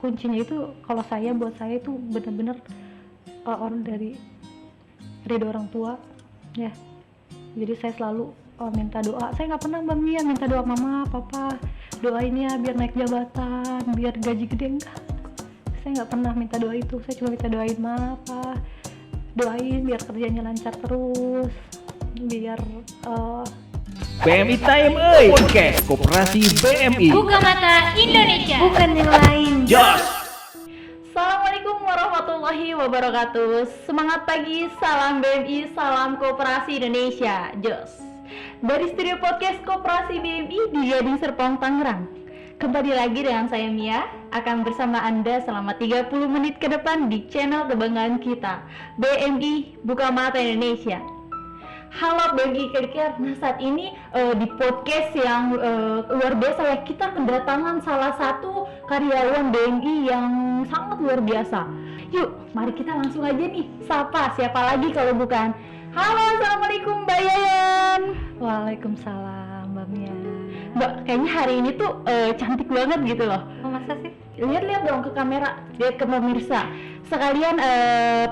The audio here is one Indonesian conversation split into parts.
kuncinya itu kalau buat saya itu benar-benar orang dari ridho orang tua ya. Jadi saya selalu minta doa. Saya nggak pernah Mbak Mia minta doa mama, papa doain ya biar naik jabatan, biar gaji gede, enggak. Saya nggak pernah minta doa itu. Saya cuma minta doain mama, papa, doain biar kerjanya lancar terus, biar BMI Time Podcast Koperasi BMI. Buka mata Indonesia, bukan yang lain. Jos. Assalamualaikum warahmatullahi wabarakatuh. Semangat pagi, salam BMI, salam Koperasi Indonesia. Jos. Dari studio podcast Koperasi BMI di Gading Serpong, Tangerang. Kembali lagi dengan saya Mia, akan bersama Anda selama 30 menit ke depan di channel kebanggaan kita, BMI Buka Mata Indonesia. Halo BMI Care. Nah saat ini di podcast yang luar biasa ya, kita kedatangan salah satu karyawan BMI yang sangat luar biasa. Yuk, mari kita langsung aja nih, siapa lagi kalau bukan. Halo, assalamualaikum Mbak Yayan. Waalaikumsalam Mbak Mia. Mbak, kayaknya hari ini tuh cantik banget gitu loh. Oh, masa sih? Lihat dong ke kamera, lihat ke pemirsa. Sekalian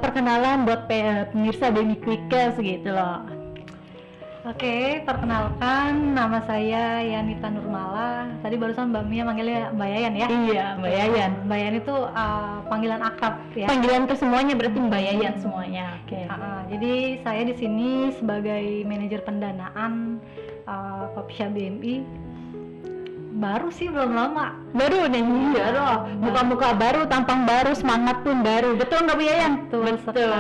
perkenalan buat pemirsa BMI Quickers gitu loh. Oke, perkenalkan nama saya Yanita Nurmala. Tadi barusan Mbak Mia manggilnya Mbak Yayan ya? Iya, Mbak Yayan. Mbak Yayan itu panggilan akrab ya. Panggilan ke semuanya berarti Mbak Yayan semuanya. Oke. Jadi saya di sini sebagai manajer pendanaan Coffee Shop BMI. Baru sih, belum lama. Baru nih, iya loh. Muka-muka baru, tampang baru, semangat pun baru. Betul nggak Bu Yayan? Betul sekali.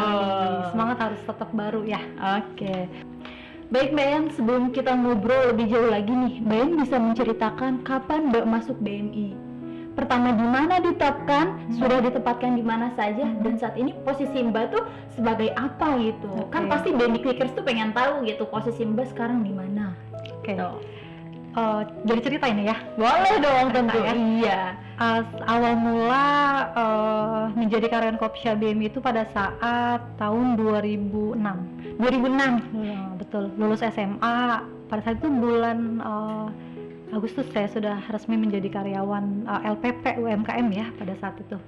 Semangat harus tetap baru ya. Oke. Baik Mbak Yayan, sebelum kita ngobrol lebih jauh lagi nih, Mbak Yayan bisa menceritakan kapan Mbak masuk BMI? Pertama di mana ditetapkan, sudah ditempatkan di mana saja, dan saat ini posisi Mbak tuh sebagai apa gitu? Oke. Kan pasti BMI Quickers tuh pengen tahu gitu posisi Mbak sekarang di mana. Oke. Tuh. Jadi cerita ini ya. Boleh dong tentu ya. Iya. Awal mula menjadi karyawan Coffee Shop BMI itu pada saat tahun 2006. 2006. Betul, lulus SMA. Pada saat itu bulan Agustus saya sudah resmi menjadi karyawan LPP UMKM ya pada saat itu.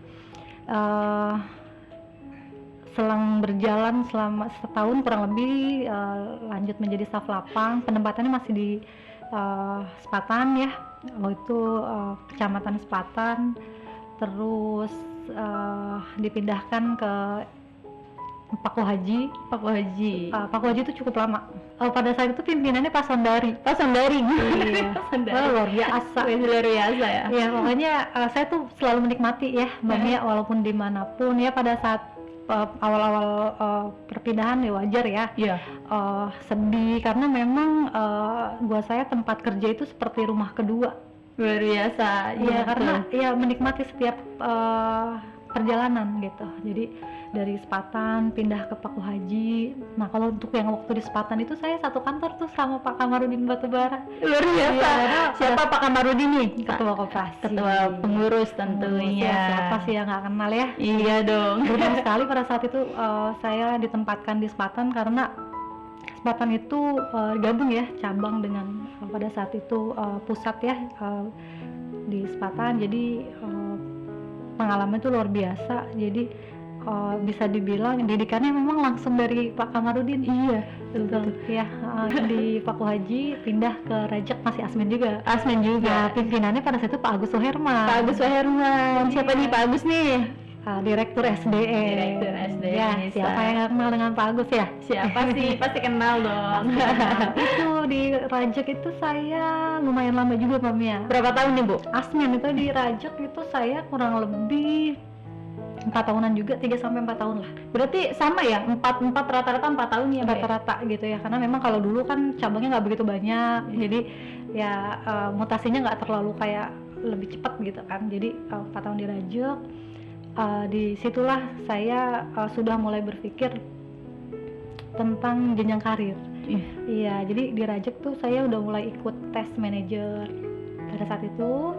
Selang berjalan selama setahun kurang lebih, lanjut menjadi staf lapang. Penempatannya masih di Sepatan ya, waktu itu Kecamatan Sepatan, terus dipindahkan ke Paku Haji. Paku Haji itu cukup lama. Pada saat itu pimpinannya Pak Sondari. Iya. Luar biasa. Luar biasa ya. Ya pokoknya saya tuh selalu menikmati ya Mbak Mia, walaupun dimanapun ya. Pada saat awal-awal perpindahan ya wajar ya. Iya. Sedih karena memang buat saya tempat kerja itu seperti rumah kedua. Luar biasa. Iya, karena ya menikmati setiap perjalanan gitu. Jadi dari Sepatan pindah ke Paku Haji. Nah kalau untuk yang waktu di Sepatan itu saya satu kantor tuh sama Pak Kamarudin Batubara. Luar biasa. Iya, Siapa Pak Kamarudin nih? Ketua koperasi. Ketua pengurus tentunya. Siapa sih yang nggak kenal ya? Iya dong. Benar sekali. Pada saat itu saya ditempatkan di Sepatan karena Sepatan itu gabung ya, cabang dengan pada saat itu pusat ya di Sepatan. Jadi pengalaman itu luar biasa. Jadi bisa dibilang didikannya memang langsung dari Pak Kamarudin. Iya, betul. Ya, di Paku Haji pindah ke Rajak masih Asmen juga. Nah, Pimpinannya pada saat itu Pak Agus Suherman. Siapa nih Pak Agus nih? Direktur SDE. Ya, siapa yang nggak kenal dengan Pak Agus ya? Siapa sih? Pasti kenal dong. Itu di Rajak itu saya lumayan lama juga Mbak Mia. Berapa tahun nih Bu? Asmen itu di Rajak itu saya kurang lebih 4 tahunan juga, 3-4 tahun lah. Berarti sama ya? 4 rata-rata 4 tahun ya? Rata-rata gitu ya, karena memang kalau dulu kan cabangnya nggak begitu banyak, jadi ya mutasinya nggak terlalu kayak lebih cepat gitu kan. Jadi 4 tahun di Rajak, disitulah saya sudah mulai berpikir tentang jenjang karir. Iya, jadi di Rajak tuh saya udah mulai ikut tes manajer pada saat itu.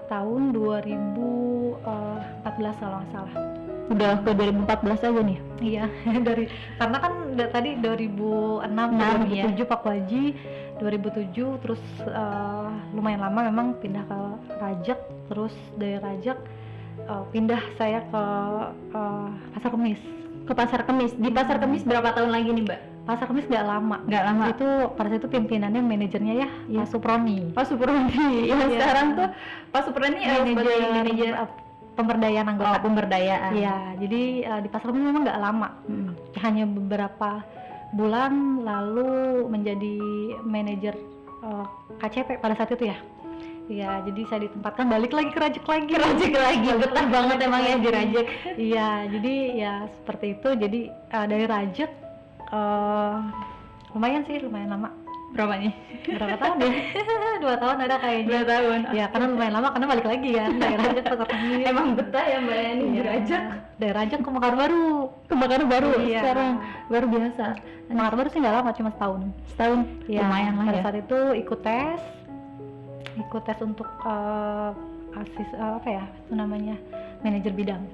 Tahun 2014 kalau nggak salah. Udah ke 2014 aja nih? Iya, karena kan tadi 2006, 2007 Paku Haji, 2007, terus lumayan lama memang pindah ke Rajak, terus dari Rajak pindah saya ke Pasar Kemis. Ke Pasar Kemis. Di Pasar Kemis berapa tahun lagi nih, Mbak? Pasar Kemis nggak lama. Itu pada saat itu pimpinannya manajernya ya, Pak Suproni. Pak Suproni. Yang sekarang tuh Pak Suproni sebagai manajer pemberdayaan anggota. Pemberdayaan. Iya, jadi di Pasar Kemis memang nggak lama. Hanya beberapa bulan lalu menjadi manajer KCP pada saat itu ya. Iya, jadi saya ditempatkan balik lagi ke Rajak lagi. Betah banget emang ya di Rajak. Iya, jadi ya seperti itu. Jadi dari Rajak lumayan lama. Berapa nih? Berapa tahun ya? 2 tahun ada kayaknya. 2 tahun. Ya, karena lumayan lama karena balik lagi ya dari Rajak ke Pasar Kemis. Emang betah ya Mbak Yani di Rajak. Dari Rajak ke Mekarsbaru. Iya. Sekarang baru biasa. Mekarsbaru sih nggak lama, cuma setahun. Ya, lumayan lah pada ya. saat itu ikut tes untuk itu namanya manajer bidang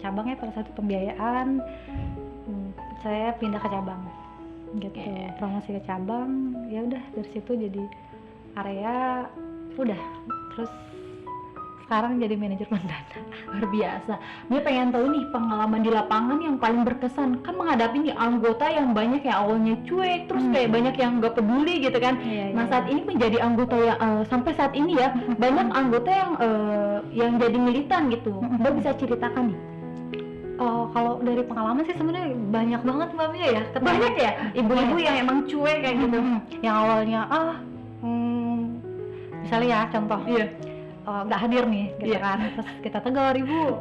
cabangnya pada saat itu pembiayaan. Saya pindah ke cabang gitu, promosi ke cabang. Ya udah dari situ jadi area, udah terus sekarang jadi manajer pendana. Luar biasa. Dia pengen tahu nih pengalaman di lapangan yang paling berkesan, kan menghadapi nih anggota yang banyak yang awalnya cuek, terus kayak banyak yang nggak peduli gitu kan. Nah saat ini menjadi anggota yang sampai saat ini ya banyak anggota yang jadi militan gitu. Mbak bisa ceritakan nih? Kalau dari pengalaman sih sebenarnya banyak banget Mbak Mia ya. Banyak ya ibu-ibu yang emang cuek kayak gitu. Yang awalnya misalnya ya contoh. Iya. Nggak hadir nih gitu kan, terus kita tegur, ibu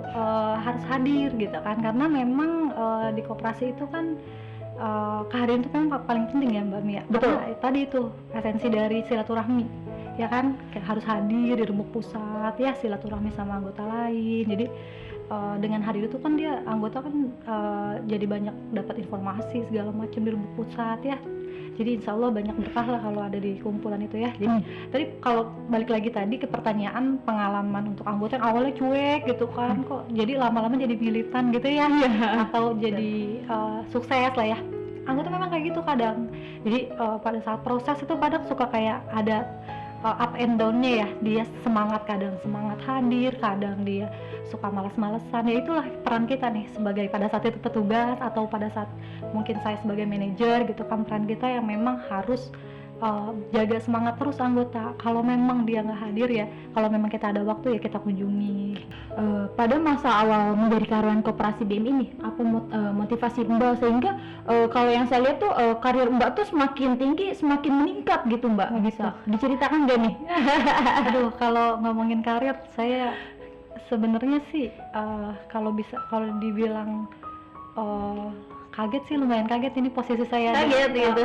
harus hadir gitu kan, karena memang di koperasi itu kan kehadiran itu kan paling penting ya Mbak Mia. Betul. Karena tadi itu esensi dari silaturahmi ya kan, harus hadir di rembuk pusat ya, silaturahmi sama anggota lain. Jadi dengan hadir itu kan dia anggota kan jadi banyak dapat informasi segala macam di rembuk pusat ya. Jadi insya Allah banyak berkah lah kalau ada di kumpulan itu ya. Jadi tadi kalau balik lagi tadi ke pertanyaan pengalaman untuk anggota yang awalnya cuek gitu kan, kok jadi lama-lama jadi militan gitu ya, atau jadi sukses lah ya. Anggota memang kayak gitu kadang. Jadi pada saat proses itu kadang suka kayak ada up and down-nya ya. Dia kadang semangat hadir, kadang dia suka malas-malesan. Ya itulah peran kita nih sebagai pada saat itu petugas, atau pada saat mungkin saya sebagai manajer gitu kan, peran kita yang memang harus jaga semangat terus anggota. Kalau memang dia nggak hadir ya, kalau memang kita ada waktu ya kita kunjungi. Pada masa awal menjadi karyawan koperasi BM ini, apa motivasi Mbak sehingga kalau yang saya lihat tuh karir Mbak tuh semakin tinggi, semakin meningkat gitu Mbak? Bisa diceritakan gak nih? Aduh, kalau ngomongin karir saya sebenarnya sih kalau dibilang kaget sih, lumayan kaget ini posisi saya gitu.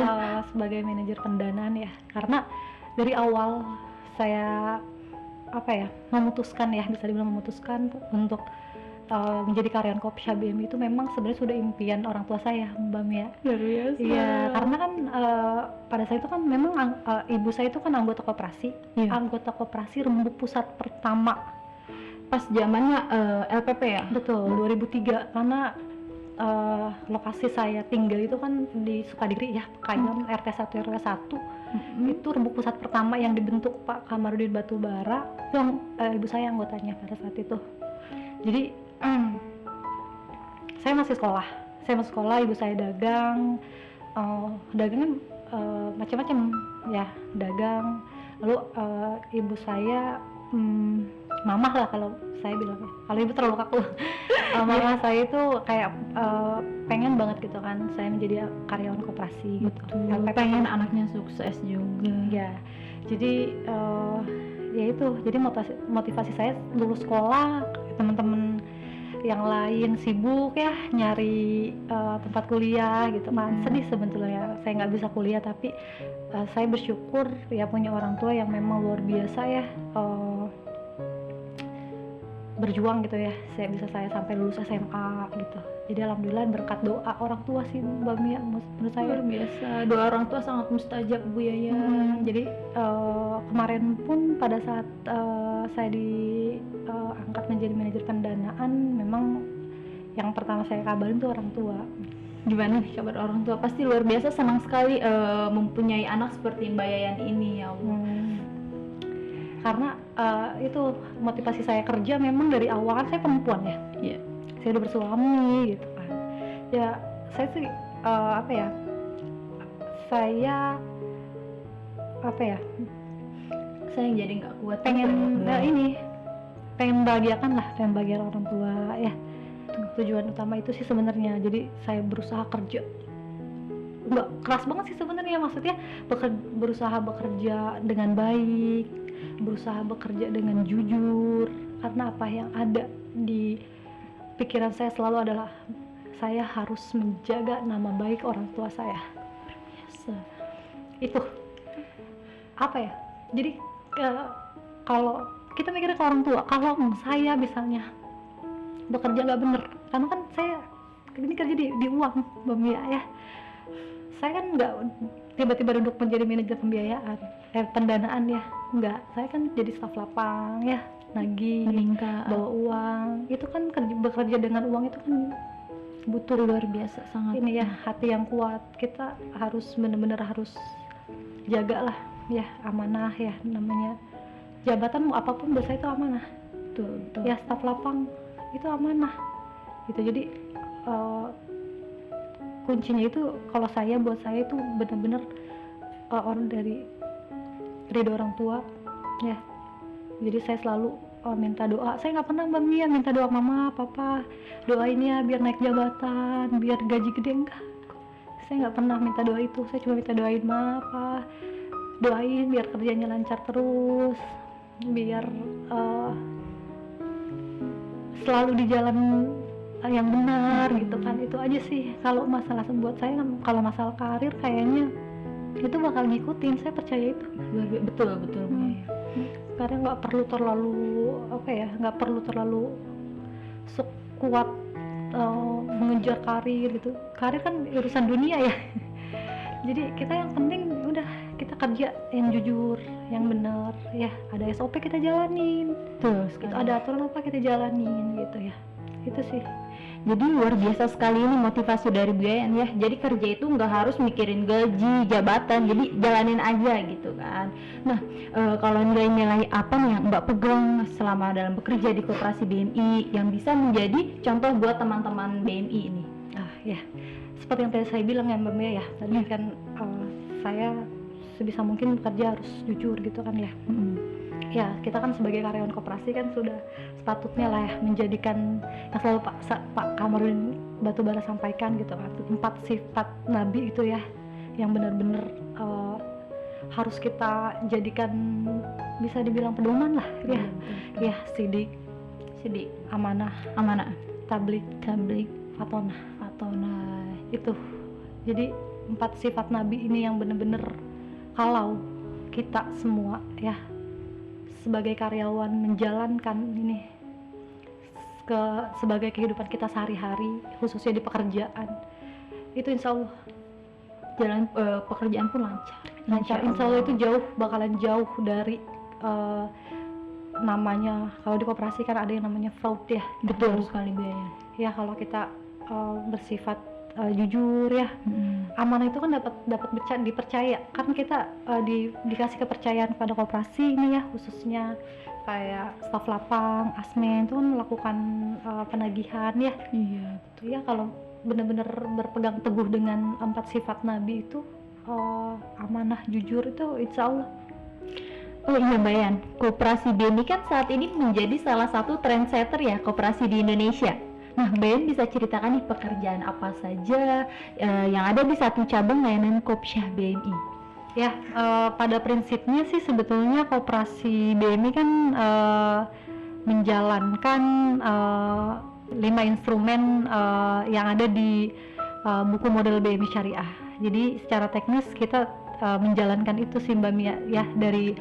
Sebagai manajer pendanaan ya, karena dari awal saya bisa dibilang memutuskan untuk menjadi karyawan Kopsha BM itu memang sebenarnya sudah impian orang tua saya, Mbak Mia. Luar biasa. Iya, karena kan pada saat itu kan memang ibu saya itu kan anggota koperasi, anggota koperasi rembuk pusat pertama pas zamannya LPP ya? Betul, 2003, karena lokasi saya tinggal itu kan di Sukadiri ya, Kayon, RT 1 RW 1. Itu rembuk pusat pertama yang dibentuk Pak Kamarudin Batubara, yang ibu saya anggotanya pada saat itu. Jadi saya masih sekolah, ibu saya dagang, dagangnya macam-macam ya, dagang. Lalu ibu saya mamah lah kalau saya bilangnya, kalau ibu terlalu kaku. Mama saya itu kayak pengen banget gitu kan saya menjadi karyawan koperasi gitu. Pengen anaknya sukses juga ya. Jadi ya itu, jadi motivasi saya lulus sekolah, teman-teman yang lain sibuk ya nyari tempat kuliah gitu kan. Sedih sebetulnya saya nggak bisa kuliah, tapi saya bersyukur ya punya orang tua yang memang luar biasa ya, berjuang gitu ya, saya sampai lulus SMA gitu. Jadi alhamdulillah berkat doa orang tua sih Mbak Mia, menurut saya. Luar biasa, doa orang tua sangat mustajab Bu Yaya. Jadi kemarin pun pada saat saya diangkat menjadi manajer pendanaan, memang yang pertama saya kabarin tuh orang tua. Gimana nih kabar orang tua? Pasti luar biasa senang sekali mempunyai anak seperti Mbak Yayan ini, ya Allah. Karena itu motivasi saya kerja memang dari awal, kan saya perempuan ya. Iya. Saya udah bersuami gitu kan. Ya saya sih Saya jadi nggak kuat pengen membahagiakan orang tua ya. Tujuan utama itu sih sebenarnya. Jadi saya berusaha kerja, nggak keras banget sih sebenarnya, maksudnya berusaha bekerja dengan baik, berusaha bekerja dengan jujur, karena apa yang ada di pikiran saya selalu adalah saya harus menjaga nama baik orang tua saya. biasa. Itu apa ya, jadi kalau kita mikirnya ke orang tua, kalau saya misalnya bekerja nggak bener, karena kan saya ini kerja di uang pembiayaan ya, saya kan nggak tiba-tiba duduk menjadi manajer pembiayaan, pendanaan ya, nggak, saya kan jadi staf lapang ya, nagih, Meningkat. bawa uang, itu kan bekerja dengan uang itu kan butuh Luar biasa sangat. ini ya, hati yang kuat. Kita harus benar-benar harus jaga lah ya, amanah ya, namanya jabatan mau apapun buat saya itu amanah Betul. ya, staf lapang itu amanah gitu. Jadi kuncinya itu kalau buat saya itu benar-benar orang dari ridho orang tua ya. Jadi saya selalu minta doa. Saya nggak pernah Mbak Mia minta doa mama papa doain ya biar naik jabatan, biar gaji gede, enggak. Saya nggak pernah minta doa itu. Saya cuma minta doain apa, doain biar kerjanya lancar terus, biar selalu di jalan yang benar gitu kan. Itu aja sih. Kalau masalah buat saya, kalau masalah karir kayaknya itu bakal ngikutin, saya percaya itu. Betul. Karena nggak perlu terlalu kuat mengejar karir gitu. Karir kan urusan dunia ya. Jadi kita yang penting udah kita kerja yang jujur, yang benar ya. Ada SOP kita jalanin, Betul gitu. sekali. Ada aturan apa kita jalanin gitu ya. Itu sih. Jadi luar biasa sekali ini motivasi dari Bu Yayan ya. Jadi kerja itu nggak harus mikirin gaji, jabatan, jadi jalanin aja gitu kan. Nah, kalau nilai-nilai apa nih yang Mbak pegang selama dalam bekerja di Koperasi BMI yang bisa menjadi contoh buat teman-teman BMI ini? Ya, seperti yang tadi saya bilang ya Mbak Mia ya. Tadi kan saya sebisa mungkin bekerja harus jujur gitu kan ya. Ya, kita kan sebagai karyawan koperasi kan sudah sepatutnya lah ya menjadikan yang selalu Pak Kamarudin Batubara sampaikan gitu kan, 4 sifat Nabi itu ya, yang benar-benar harus kita jadikan, bisa dibilang pedoman lah ya. Ya, sidik, amanah, tablik, fatonah. Itu. Jadi 4 sifat Nabi ini yang benar-benar kalau kita semua ya sebagai karyawan menjalankan ini sebagai kehidupan kita sehari-hari, khususnya di pekerjaan, itu insya Allah Jalan pekerjaan pun lancar. insya Allah itu bakalan jauh dari namanya, kalau di koperasi kan ada yang namanya fraud ya. Betul sekali Bu Yayan. Ya kalau kita bersifat jujur ya, amanah itu kan dapat dipercaya kan, kita dikasih kepercayaan pada koperasi ini ya, khususnya kayak staf lapang, asmen itu kan melakukan penagihan ya. Iya. Ya kalau benar-benar berpegang teguh dengan 4 sifat Nabi itu, amanah, jujur, itu insya Allah. Oh iya Mbak Yayan, Koperasi BMI kan saat ini menjadi salah satu trendsetter ya koperasi di Indonesia. Nah, Mbak Yayan bisa ceritakan nih pekerjaan apa saja yang ada di satu cabang layanan Kopsyah BMI? Ya, pada prinsipnya sih sebetulnya koperasi BMI kan menjalankan 5 instrumen yang ada di buku model BMI Syariah. Jadi secara teknis kita menjalankan itu sih Mbak Mia ya, dari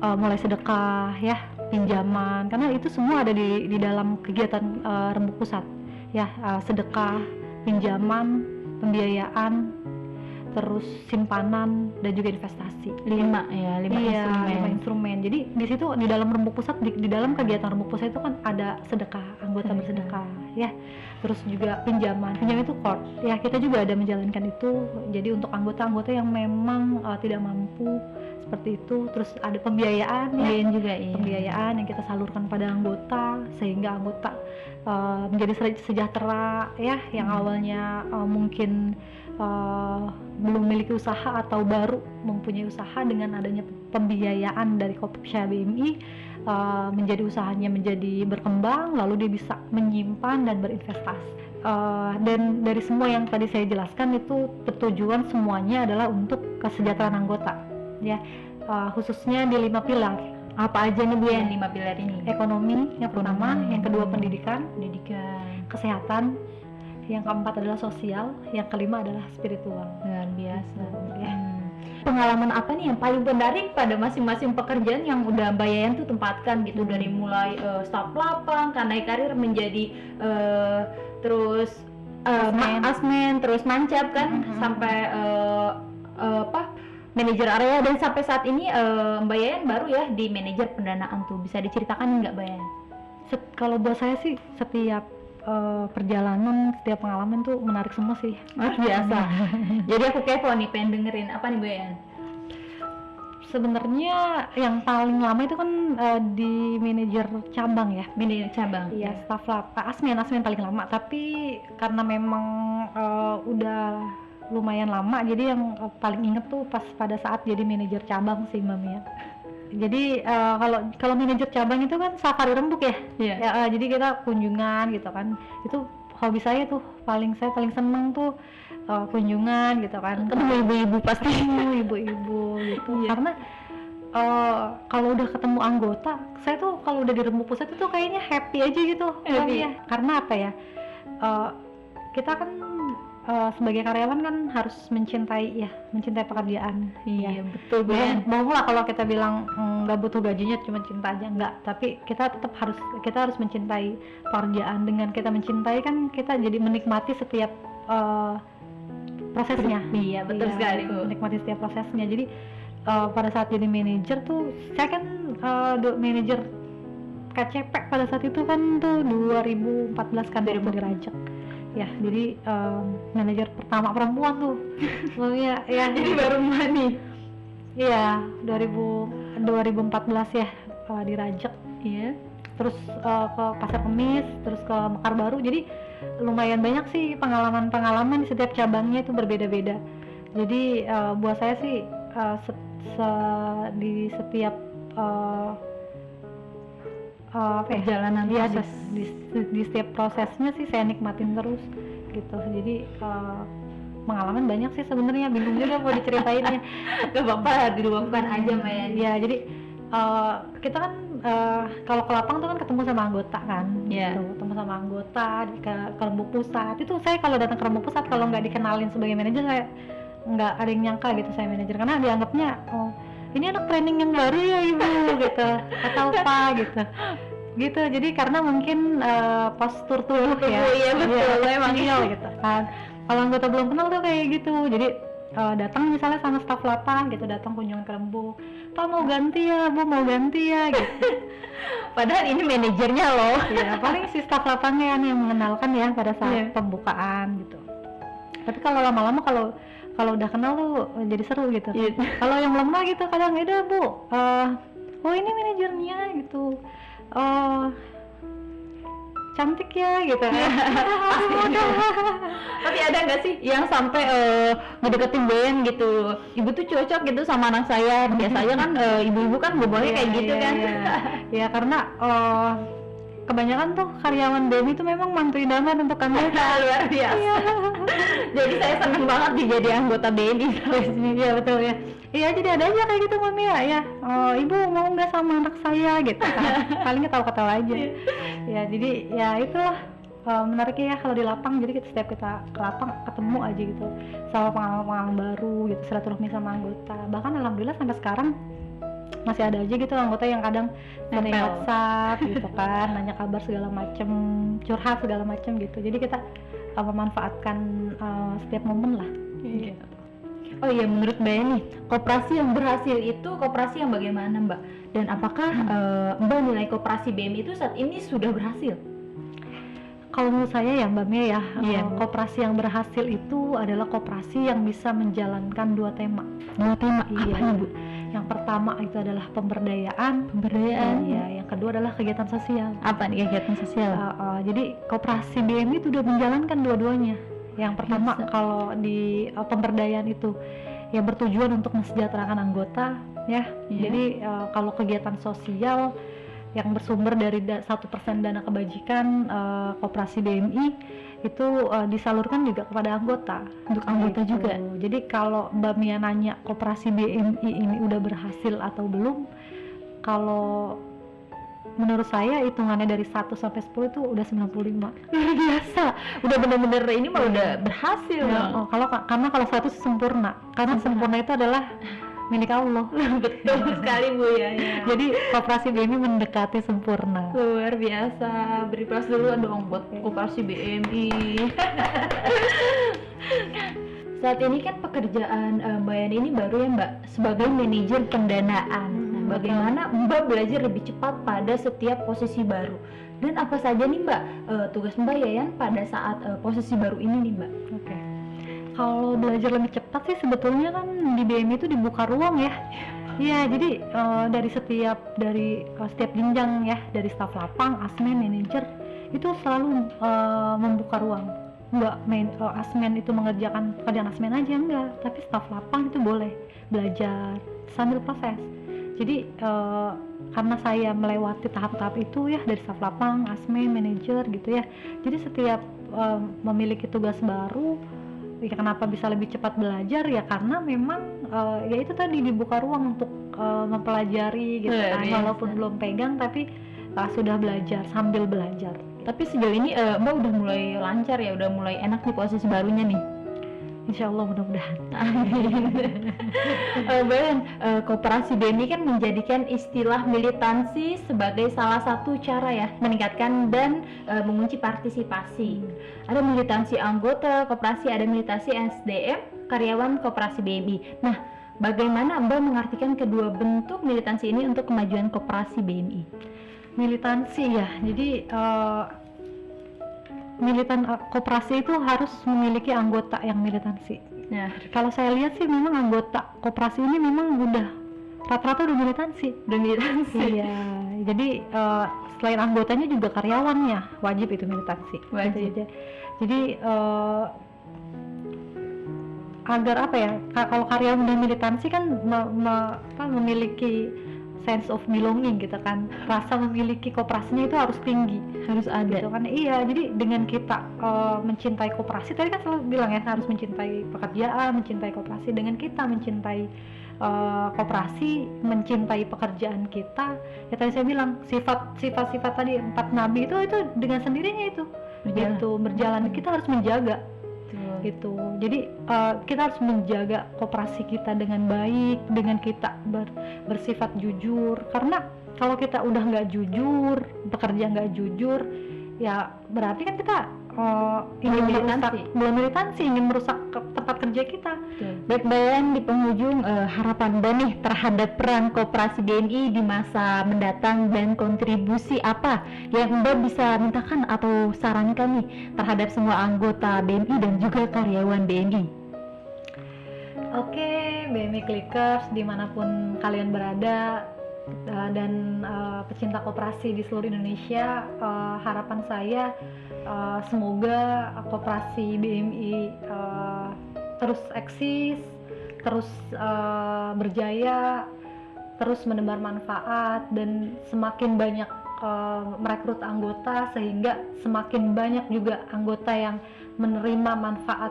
mulai sedekah ya, pinjaman, karena itu semua ada di dalam kegiatan rembuk pusat ya, sedekah, pinjaman, pembiayaan, terus simpanan dan juga investasi. 5 Iya, instrumen. 5 instrumen. Jadi di situ di dalam rembuk pusat, di dalam kegiatan rembuk pusat itu kan ada sedekah, anggota bersedekah ya. Terus juga pinjaman itu core. Ya, kita juga ada menjalankan itu. Jadi untuk anggota-anggota yang memang tidak mampu seperti itu. Terus ada pembiayaan ya. Juga iya. Pembiayaan yang kita salurkan pada anggota sehingga anggota menjadi sejahtera ya, yang awalnya mungkin belum memiliki usaha atau baru mempunyai usaha, dengan adanya pembiayaan dari Kopsha BMI menjadi usahanya menjadi berkembang, lalu dia bisa menyimpan dan berinvestasi. Dan dari semua yang tadi saya jelaskan itu bertujuan semuanya adalah untuk kesejahteraan anggota ya, khususnya di 5 pilar. Apa aja nih Bu yang 5 pilar ini? Ekonomi yang pertama, yang kedua pendidikan, kesehatan, yang keempat adalah sosial, yang kelima adalah spiritual. Luar biasa Ya. Pengalaman apa nih yang paling menarik pada masing-masing pekerjaan yang udah Mbak Yayan tuh tempatkan gitu, dari mulai staf lapang, naik karir menjadi terus asmen, terus mancap kan, sampai manajer area, dan sampai saat ini Mbak Yayan baru ya di manajer pendanaan tuh. Bisa diceritakan nggak Mbak Yayan? Kalau buat saya sih setiap perjalanan, setiap pengalaman tuh menarik semua sih. Luar biasa. Jadi aku kepo nih, pengen dengerin apa nih Mbak Yayan? Sebenarnya yang paling lama itu kan di manajer cabang ya. Manajer cabang. Iya, staf lapang, asmen paling lama. Tapi karena memang udah lumayan lama, jadi yang paling inget tuh pas pada saat jadi manajer cabang sih Mbak Mia. Jadi kalau manajer cabang itu kan safari rembuk ya. Ya, jadi kita kunjungan gitu kan. Itu hobi saya tuh, saya paling seneng tuh kunjungan gitu kan. Ketemu ibu-ibu pasti. Ibu-ibu gitu. Karena kalau udah ketemu anggota, saya tuh kalau udah di rembuk pusat itu kayaknya happy aja gitu. Ya. Karena apa ya? Kita kan sebagai karyawan kan harus mencintai pekerjaan. Iya, betul Bu. Bohong lah kalau kita bilang nggak butuh gajinya, cuma cinta aja, enggak. Tapi kita harus mencintai pekerjaan. Dengan kita mencintai kan kita jadi menikmati setiap prosesnya. Iya, betul sekali Bu. Menikmati setiap prosesnya. Jadi pada saat jadi manajer tuh, saya kan manajer KCP pada saat itu kan tuh 2014 kan, waktu dirajak. Ya, jadi manajer pertama perempuan tuh. Ya. Jadi baru nih. Iya, 2014 ya dirajak. Iya. Terus ke Pasar Kemis, terus ke Mekarbaru. Jadi lumayan banyak sih pengalaman di setiap cabangnya itu berbeda-beda. Jadi buat saya sih di setiap perjalanan ya, proses. di setiap prosesnya sih saya nikmatin terus gitu. Jadi pengalaman banyak sih sebenarnya, bingung juga mau diceritainnya. Gak apa-apa, diluapkan aja Mbak Yayan. Ya, jadi kita kan kalau ke lapang tuh kan ketemu sama anggota kan, gitu. Ketemu sama anggota ke rembuk pusat. Itu saya kalau datang ke rembuk pusat, kalau nggak dikenalin sebagai manajer, saya nggak ada yang nyangka gitu saya manajer, karena dianggapnya ini anak training yang baru ya ibu gitu, atau apa gitu. Jadi karena mungkin postur tubuh ya, iya betul, emang gitu kan. Kalau anggota belum kenal tuh kayak gitu. Jadi datang misalnya sama staf lapang gitu, datang kunjungan ke rembuk, Pak mau ganti ya, Bu mau ganti ya gitu. Padahal ini manajernya loh. Ya paling si staf lapangnya yang mengenalkan ya pada saat pembukaan gitu. Tapi kalau lama-lama kalau udah kenal tuh jadi seru gitu. Kalau yang belum kenal gitu kadang, udah Bu, oh ini manajernya gitu, cantik ya gitu. Tapi ada nggak sih yang sampai ngedeketin Ben gitu, ibu tuh cocok gitu sama anak saya? Biasanya kan ibu-ibu kan ngomongnya kayak gitu kan. Ya karena kebanyakan tuh karyawan BEM itu memang mantu idaman untuk anggota. Luar biasa. Jadi saya seneng banget jadi anggota BNI. Iya betul ya. Iya, jadi ada aja kayak gitu Mami ya. Ibu mau nggak sama anak saya gitu kan. Paling ketawa-ketawa aja. Ya jadi ya itulah menariknya ya kalau di lapang. Jadi setiap kita ke lapang ketemu aja gitu sama pengalaman baru gitu, silaturahmi sama anggota. Bahkan alhamdulillah sampai sekarang masih ada aja gitu anggota yang kadang sering WhatsApp gitu kan, nanya kabar segala macem, curhat segala macem gitu. Jadi kita memanfaatkan setiap momen lah. Iya. Oh iya, menurut Mbak nih, koperasi yang berhasil itu koperasi yang bagaimana Mbak? Dan apakah Mbak nilai koperasi BMI itu saat ini sudah berhasil? Kalau menurut saya ya Mbak Mia ya, Iya. koperasi yang berhasil itu adalah koperasi yang bisa menjalankan dua tema. Dua tema, Iya. apa nih Bu? Yang pertama itu adalah pemberdayaan. Pemberdayaan. Iya, yang kedua adalah kegiatan sosial. Apa nih kegiatan sosial? Jadi koperasi BMI itu udah menjalankan dua-duanya. Yang pertama Bisa. kalau di pemberdayaan itu yang bertujuan untuk mensejahterakan anggota ya. Iya. Jadi kalau kegiatan sosial yang bersumber dari 1% dana kebajikan koperasi BMI itu disalurkan juga kepada anggota. Untuk anggota Gitu. juga. Jadi kalau Mbak Mia nanya koperasi BMI ini udah berhasil atau belum, kalau menurut saya hitungannya dari 1 sampai 10 itu udah 95. Luar biasa. Udah bener-bener ini mah udah berhasil. Ya, karena kalau 100 sempurna. Karena sempurna itu adalah milik Allah. Betul sekali Bu ya. Jadi koperasi BMI mendekati sempurna. Luar biasa. Beri plus dulu dong buat koperasi BMI. Saat ini kan pekerjaan Mbak Yani ini baru ya Mbak sebagai manajer pendanaan. Nah, bagaimana Mbak belajar lebih cepat pada setiap posisi baru? Dan apa saja nih Mbak tugas Mbak Yayan pada saat posisi baru ini nih Mbak? Oke. Kalau belajar lebih cepat sih sebetulnya kan di BMI itu dibuka ruang ya. Iya, jadi dari setiap jenjang ya, dari staf lapang, asmen, manajer itu selalu membuka ruang. Enggak asmen itu mengerjakan pekerjaan asmen aja enggak, tapi staf lapang itu boleh belajar sambil proses. Jadi karena saya melewati tahap-tahap itu ya dari staf lapang, asmen, manajer gitu ya. Jadi setiap memiliki tugas baru, ya kenapa bisa lebih cepat belajar ya karena memang ya itu tadi dibuka ruang untuk mempelajari gitu kan, walaupun belum pegang tapi sudah belajar sambil belajar. Tapi sejauh ini Mbak udah mulai lancar ya, udah mulai enak di posisi barunya nih. Insya Allah mudah-mudahan. Mbak, koperasi BMI kan menjadikan istilah militansi sebagai salah satu cara ya meningkatkan dan mengunci partisipasi. Ada militansi anggota koperasi, ada militansi SDM karyawan koperasi BMI. Nah, bagaimana Mbak mengartikan kedua bentuk militansi ini untuk kemajuan koperasi BMI? Militansi ya, jadi koperasi itu harus memiliki anggota yang militansi. Nah, Kalau saya lihat sih memang anggota koperasi ini memang udah rata-rata udah militansi. Iya, jadi selain anggotanya juga karyawannya wajib itu militansi. Wajib. Gitu. Jadi agar apa ya? Kalau karyawan udah militansi kan memiliki sense of belonging gitu kan, rasa memiliki koperasinya itu harus tinggi, harus ada gitu kan. Iya, jadi dengan kita mencintai koperasi, tadi kan selalu bilang ya harus mencintai pekerjaan, mencintai koperasi. Dengan kita mencintai koperasi, mencintai pekerjaan kita, ya tadi saya bilang sifat-sifat tadi 4 nabi itu dengan sendirinya itu berjalan. Kita harus menjaga gitu. Jadi kita harus menjaga koperasi kita dengan baik, dengan kita bersifat jujur. Karena kalau kita udah nggak jujur, bekerja nggak jujur, ya berarti kan kita belum militansi, ingin merusak tempat kerja kita. Baik Bayan, di penghujung harapan Mbak nih terhadap peran koperasi BMI di masa mendatang dan kontribusi apa yang Mbak bisa mintakan atau sarankan nih terhadap semua anggota BMI dan juga karyawan BMI? Oke, BMI Clickers dimanapun kalian berada dan pecinta koperasi di seluruh Indonesia, harapan saya semoga koperasi BMI terus eksis, terus berjaya, terus menebar manfaat dan semakin banyak merekrut anggota sehingga semakin banyak juga anggota yang menerima manfaat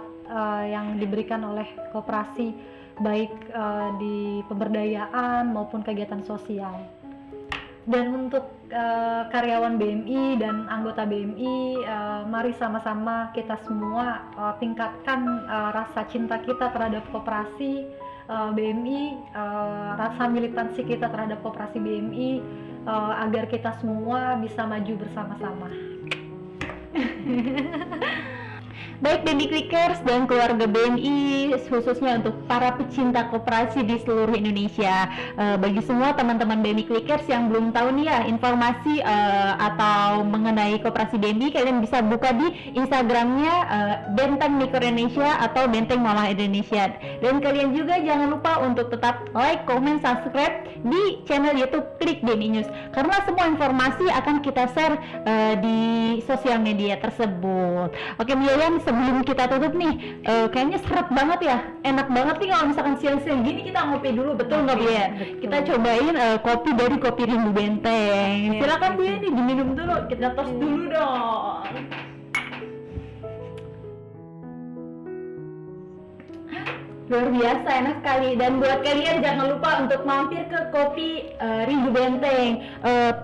yang diberikan oleh koperasi baik di pemberdayaan maupun kegiatan sosial. Dan untuk karyawan BMI dan anggota BMI, mari sama-sama kita semua tingkatkan rasa cinta kita terhadap koperasi BMI, rasa militansi kita terhadap koperasi BMI, agar kita semua bisa maju bersama-sama. Baik BMI Clickers dan keluarga BMI, khususnya untuk para pecinta koperasi di seluruh Indonesia. Bagi semua teman-teman BMI Clickers yang belum tahu nih ya informasi atau mengenai koperasi BMI, kalian bisa buka di Instagramnya Benteng Mikro Indonesia atau Benteng Mama Indonesia. Dan kalian juga jangan lupa untuk tetap like, comment, subscribe di channel YouTube Klik BMI News, karena semua informasi akan kita share di sosial media tersebut. Oke Bu Yayan, sebelum kita tutup nih, kayaknya seret banget ya, enak banget nih kalau misalkan siang-siang gini kita ngopi dulu, betul nggak Bu ya? Kita cobain kopi dari Kopi Rindu Benteng. Silakan Bu ya, nih diminum dulu, kita tos dulu dong. Luar biasa, enak sekali. Dan buat kalian jangan lupa untuk mampir ke Kopi Rindu Benteng,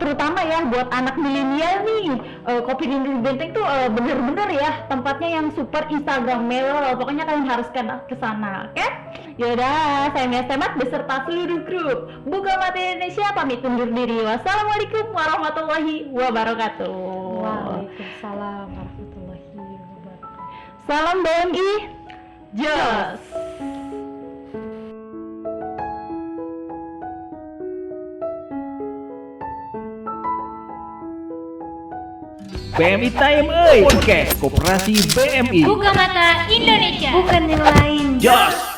terutama ya buat anak milenial nih. Kopi Rindu Benteng tuh bener-bener ya tempatnya yang super instagramable. Pokoknya kalian harus ke sana, oke? Yaudah, saya Mia Stemat beserta seluruh grup Buka Mata Indonesia pamit undur diri. Wassalamualaikum warahmatullahi wabarakatuh. Waalaikumsalam warahmatullahi wabarakatuh. Salam BMI, Jos. BMI Time Podcast Koperasi BMI. Buka Mata Indonesia, bukan yang lain. Jos.